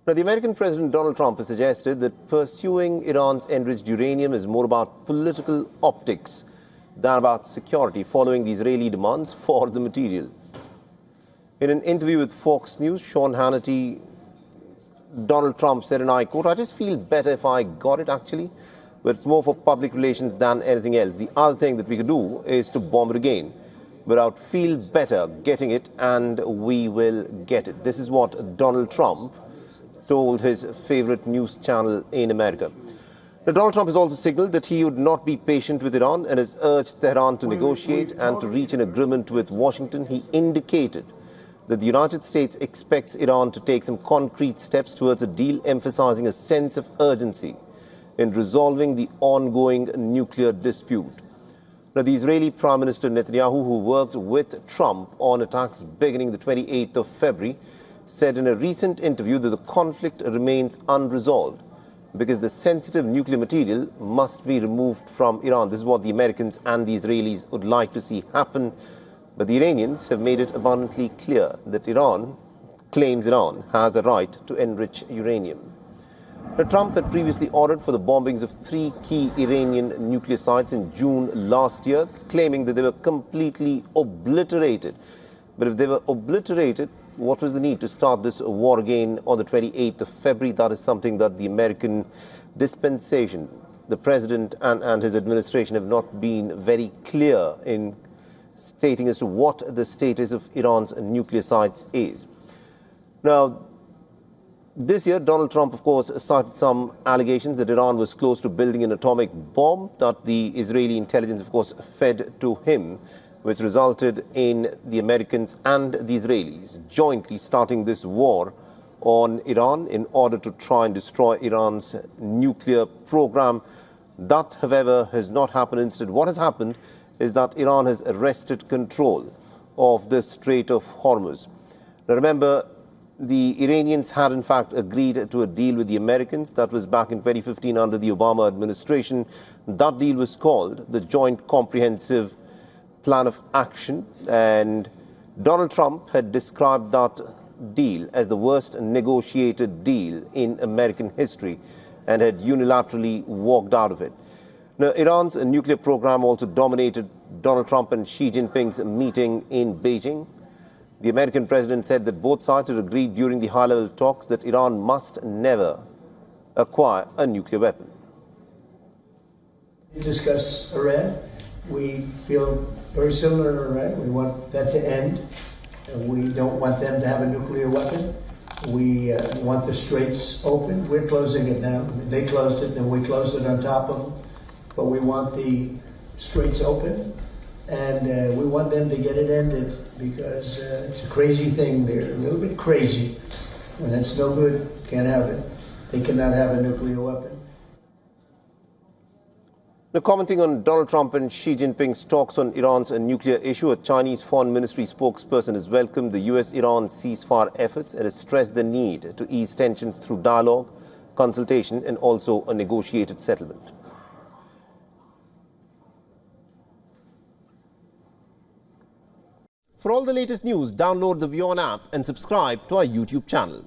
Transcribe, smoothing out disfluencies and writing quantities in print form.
Now, the American President Donald Trump has suggested that pursuing Iran's enriched uranium is more about political optics than about security, following the Israeli demands for the material. In an interview with Fox News, Sean Hannity, Donald Trump said, and I quote, "I just feel better if I got it, actually, but it's more for public relations than anything else. The other thing that we could do is to bomb it again, but I'd feel better getting it, and we will get it." This is what Donald Trump told his favorite news channel in America. Now, Donald Trump has also signaled that he would not be patient with Iran and has urged Tehran to negotiate and to reach an agreement with Washington. He indicated that the United States expects Iran to take some concrete steps towards a deal, emphasizing a sense of urgency in resolving the ongoing nuclear dispute. Now, the Israeli Prime Minister Netanyahu, who worked with Trump on attacks beginning the 28th of February, said in a recent interview that the conflict remains unresolved because the sensitive nuclear material must be removed from Iran. This is what the Americans and the Israelis would like to see happen. But the Iranians have made it abundantly clear that Iran has a right to enrich uranium. Now, Trump had previously ordered for the bombings of 3 key Iranian nuclear sites in June last year, claiming that they were completely obliterated. But if they were obliterated, what was the need to start this war again on the 28th of February? That is something that the American dispensation, the president and his administration have not been very clear in stating as to what the status of Iran's nuclear sites is. Now, this year, Donald Trump, of course, cited some allegations that Iran was close to building an atomic bomb that the Israeli intelligence, of course, fed to him, which resulted in the Americans and the Israelis jointly starting this war on Iran in order to try and destroy Iran's nuclear program. That, however, has not happened. Instead, what has happened is that Iran has arrested control of the Strait of Hormuz. Now, remember, the Iranians had, in fact, agreed to a deal with the Americans. That was back in 2015 under the Obama administration. That deal was called the Joint Comprehensive Plan of Action, and Donald Trump had described that deal as the worst negotiated deal in American history and had unilaterally walked out of it. Now, Iran's nuclear program also dominated Donald Trump and Xi Jinping's meeting in Beijing. The American president said that both sides had agreed during the high-level talks that Iran must never acquire a nuclear weapon. We discussed Iran. We feel very similar to Iran. We want that to end. We don't want them to have a nuclear weapon. We want the straits open. We're closing it now. They closed it, then we closed it on top of them. But we want the straits open, and we want them to get it ended because it's a crazy thing. They're a little bit crazy, and it's no good. Can't have it. They cannot have a nuclear weapon. Now, commenting on Donald Trump and Xi Jinping's talks on Iran's nuclear issue, a Chinese foreign ministry spokesperson has welcomed the U.S. Iran ceasefire efforts and has stressed the need to ease tensions through dialogue, consultation, and also a negotiated settlement. For all the latest news, download the WION app and subscribe to our YouTube channel.